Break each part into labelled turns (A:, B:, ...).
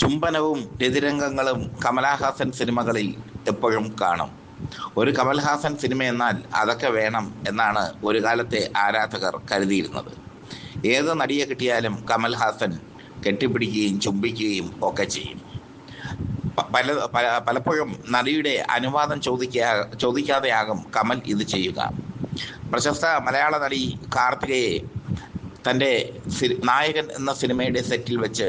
A: ചുംബനവും രതിരംഗങ്ങളും കമലഹാസൻ സിനിമകളിൽ എപ്പോഴും കാണും. ഒരു കമൽഹാസൻ സിനിമ എന്നാൽ അതൊക്കെ വേണം എന്നാണ് ഒരു കാലത്തെ ആരാധകർ കരുതിയിരുന്നത്. ഏത് നടിയെ കിട്ടിയാലും കമൽഹാസൻ കെട്ടിപ്പിടിക്കുകയും ചുംബിക്കുകയും ഒക്കെ ചെയ്യും. പലപ്പോഴും നടിയുടെ അനുവാദം ചോദിക്കാതെയാകും കമൽ ഇത് ചെയ്യുക. പ്രശസ്ത മലയാള നടി കാർത്തികയെ തൻ്റെ നായകൻ എന്ന സിനിമയുടെ സെറ്റിൽ വെച്ച്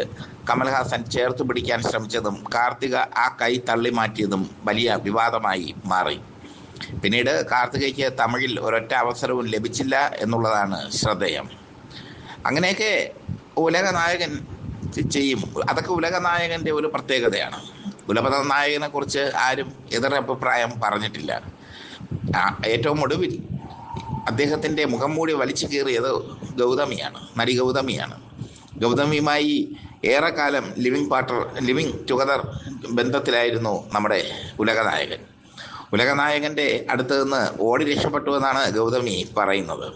A: കമൽഹാസൻ ചേർത്ത് പിടിക്കാൻ ശ്രമിച്ചതും കാർത്തിക ആ കൈ തള്ളി മാറ്റിയതും വലിയ വിവാദമായി മാറി. പിന്നീട് കാർത്തികയ്ക്ക് തമിഴിൽ ഒരൊറ്റ അവസരവും ലഭിച്ചില്ല എന്നുള്ളതാണ് ശ്രദ്ധേയം. അങ്ങനെയൊക്കെ ഉലകനായകൻ ചെയ്യും. അതൊക്കെ ഉലകനായകൻ്റെ ഒരു പ്രത്യേകതയാണ്. ഉലകനായകനെ കുറിച്ച് ആരും എതിരഭിപ്രായം പറഞ്ഞിട്ടില്ല. ഏറ്റവും ഒടുവിൽ അദ്ദേഹത്തിൻ്റെ മുഖം മൂടി വലിച്ചു കീറിയത് നടി ഗൗതമിയാണ്. ഗൗതമിയുമായി ഏറെക്കാലം ലിവിങ് ടുഗദർ ബന്ധത്തിലായിരുന്നു നമ്മുടെ ഉലകനായകൻ. ഉലകനായകൻ്റെ അടുത്ത് നിന്ന് ഓടി രക്ഷപ്പെട്ടു എന്നാണ് ഗൗതമി പറയുന്നത്.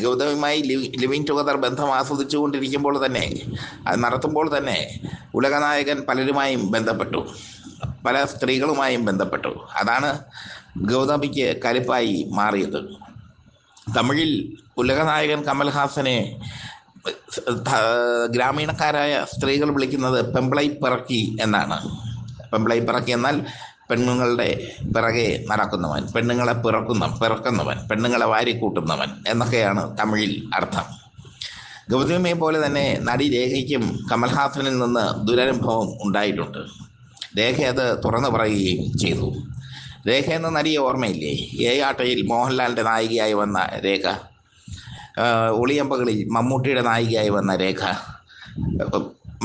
A: ഗൗതമിയുമായി ലിവിങ് ടുഗദർ ബന്ധം ആസ്വദിച്ചുകൊണ്ടിരിക്കുമ്പോൾ തന്നെ, അത് നടത്തുമ്പോൾ തന്നെ ഉലകനായകൻ പലരുമായും ബന്ധപ്പെട്ടു, പല സ്ത്രീകളുമായും ബന്ധപ്പെട്ടു. അതാണ് ഗൗതമിക്ക് കലിപ്പായി മാറിയത്. തമിഴിൽ ഉലകനായകൻ കമൽഹാസനെ ഗ്രാമീണക്കാരായ സ്ത്രീകൾ വിളിക്കുന്നത് പെമ്പിളൈ പിറക്കി എന്നാണ്. പെമ്പിളൈ പിറക്കി എന്നാൽ പെണ്ണുങ്ങളുടെ പിറകെ നടക്കുന്നവൻ, പെണ്ണുങ്ങളെ പിറക്കുന്നവൻ, പെണ്ണുങ്ങളെ വാരിക്കൂട്ടുന്നവൻ എന്നൊക്കെയാണ് തമിഴിൽ അർത്ഥം. ഗൗതമിയെ പോലെ തന്നെ നടി രേഖയ്ക്കും കമൽഹാസനിൽ നിന്ന് ദുരനുഭവം ഉണ്ടായിട്ടുണ്ട്. രേഖ അത് തുറന്നു പറയുകയും ചെയ്തു. രേഖ എന്ന നടിയെ ഓർമ്മയില്ലേ? ഏയാട്ടയിൽ മോഹൻലാലിൻ്റെ നായികയായി വന്ന രേഖ, ഒളിയമ്പകളിൽ മമ്മൂട്ടിയുടെ നായികയായി വന്ന രേഖ,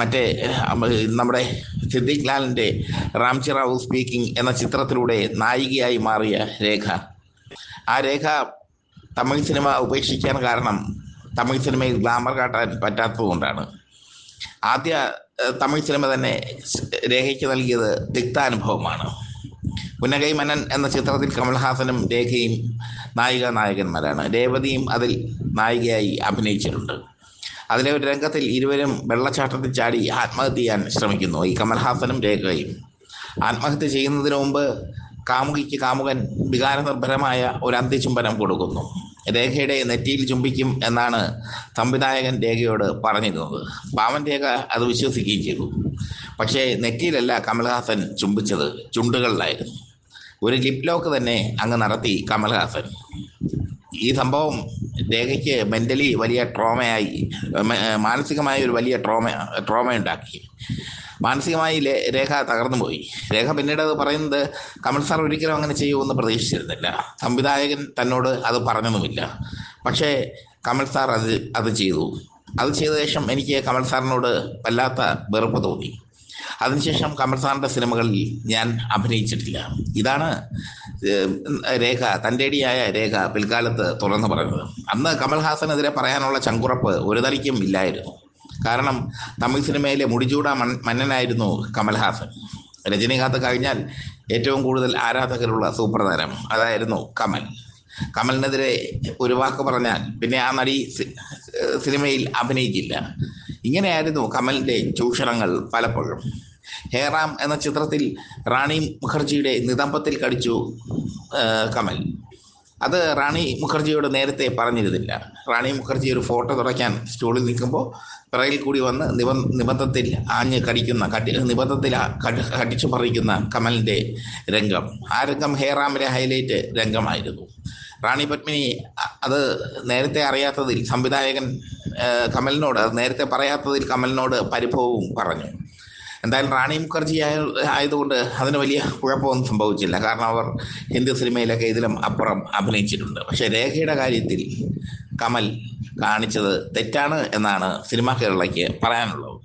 A: മറ്റേ നമ്മുടെ സിദ്ദിഖ് ലാലിൻ്റെ റാംജി റാവു സ്പീക്കിംഗ് എന്ന ചിത്രത്തിലൂടെ നായികയായി മാറിയ രേഖ. ആ രേഖ തമിഴ് സിനിമ ഉപേക്ഷിക്കാൻ കാരണം തമിഴ് സിനിമയിൽ ഗ്ലാമർ കാട്ടാൻ പറ്റാത്തതുകൊണ്ടാണ്. ആദ്യ തമിഴ് സിനിമ തന്നെ രേഖയ്ക്ക് നൽകിയത് തിക്താനുഭവമാണ്. പുന്നകൈ മന്നൻ എന്ന ചിത്രത്തിൽ കമൽഹാസനും രേഖയും നായകന്മാരാണ്. രേവതിയും അതിൽ നായികയായി അഭിനയിച്ചിട്ടുണ്ട്. അതിലെ ഒരു രംഗത്തിൽ ഇരുവരും വെള്ളച്ചാട്ടത്തിൽ ചാടി ആത്മഹത്യ ചെയ്യാൻ ശ്രമിക്കുന്നു. ഈ കമൽഹാസനും രേഖയും ആത്മഹത്യ ചെയ്യുന്നതിന് മുമ്പ് കാമുകിക്ക് കാമുകൻ വികാരനിർഭരമായ ഒരു അന്ത്യചുംബനം കൊടുക്കുന്നു. രേഖയുടെ നെറ്റിയിൽ ചുംബിക്കും എന്നാണ് സംവിധായകൻ രേഖയോട് പറഞ്ഞിരുന്നത്. പാവൻ രേഖ അത് വിശ്വസിക്കുകയും ചെയ്തു. പക്ഷേ നെറ്റിയിലല്ല കമൽഹാസൻ ചുംബിച്ചത്, ചുണ്ടുകളിലായിരുന്നു. ഒരു ലിപ് ലോക്ക് തന്നെ അങ്ങ് നടത്തി കമൽഹാസൻ. ഈ സംഭവം രേഖയ്ക്ക് മെൻ്റലി വലിയ മാനസികമായ ഒരു വലിയ ട്രോമ ഉണ്ടാക്കി. മാനസികമായി രേഖ തകർന്നു പോയി. രേഖ പിന്നീട് അത് പറയുന്നത് കമൽ സാർ ഒരിക്കലും അങ്ങനെ ചെയ്യുമെന്ന് പ്രതീക്ഷിച്ചിരുന്നില്ല. സംവിധായകൻ തന്നോട് അത് പറഞ്ഞതുമില്ല. പക്ഷേ കമൽ സാർ അത് ചെയ്തു. അത് ചെയ്ത ശേഷം എനിക്ക് കമൽ സാറിനോട് വല്ലാത്ത വെറുപ്പ് തോന്നി. അതിനുശേഷം കമൽ സാറിൻ്റെ സിനിമകളിൽ ഞാൻ അഭിനയിച്ചിട്ടില്ല. ഇതാണ് രേഖ, തൻ്റെടിയായ രേഖ പിൽക്കാലത്ത് തുറന്നു പറഞ്ഞത്. അന്ന് കമൽഹാസനെതിരെ പറയാനുള്ള ചങ്കുറപ്പ് ഒരു തനിക്കും ഇല്ലായിരുന്നു. കാരണം തമിഴ് സിനിമയിലെ മുടിചൂട മന്നനായിരുന്നു കമൽഹാസൻ. രജനീകാന്ത് കഴിഞ്ഞാൽ ഏറ്റവും കൂടുതൽ ആരാധകരുള്ള സൂപ്പർ താരം അതായിരുന്നു കമൽ. കമലിനെതിരെ ഒരു വാക്ക് പറഞ്ഞാൽ പിന്നെ ആ നടി സിനിമയിൽ അഭിനയിക്കില്ല. ഇങ്ങനെയായിരുന്നു കമലിൻ്റെ ചൂഷണങ്ങൾ പലപ്പോഴും. ഹേറാം എന്ന ചിത്രത്തിൽ റാണി മുഖർജിയുടെ നിതംബത്തിൽ കടിച്ചു കമൽ. അത് റാണി മുഖർജിയോട് നേരത്തെ പറഞ്ഞിരുന്നില്ല. റാണി മുഖർജി ഒരു ഫോട്ടോ തുടയ്ക്കാൻ സ്റ്റൂളിൽ നിൽക്കുമ്പോൾ പിറകിൽ കൂടി വന്ന് നിബന്ധത്തിൽ ആഞ്ഞ് നിബന്ധത്തിൽ കടിച്ചു പറിക്കുന്ന കമലിൻ്റെ രംഗം, ആ രംഗം ഹേറാമിലെ ഹൈലൈറ്റ് രംഗമായിരുന്നു. റാണി പത്മിനി അത് നേരത്തെ അറിയാത്തതിൽ സംവിധായകൻ കമലിനോട്, അത് നേരത്തെ പറയാത്തതിൽ കമലിനോട് പരിഭവവും പറഞ്ഞു. എന്തായാലും റാണി മുഖർജി ആയതുകൊണ്ട് അതിന് വലിയ കുഴപ്പമൊന്നും സംഭവിച്ചില്ല. കാരണം അവർ ഹിന്ദി സിനിമയിലൊക്കെ ഇതിലും അപ്പുറം അഭിനയിച്ചിട്ടുണ്ട്. പക്ഷേ രേഖയുടെ കാര്യത്തിൽ കമൽ കാണിച്ചത് തെറ്റാണ് എന്നാണ് സിനിമാ കേരളയ്ക്ക് പറയാനുള്ളത്.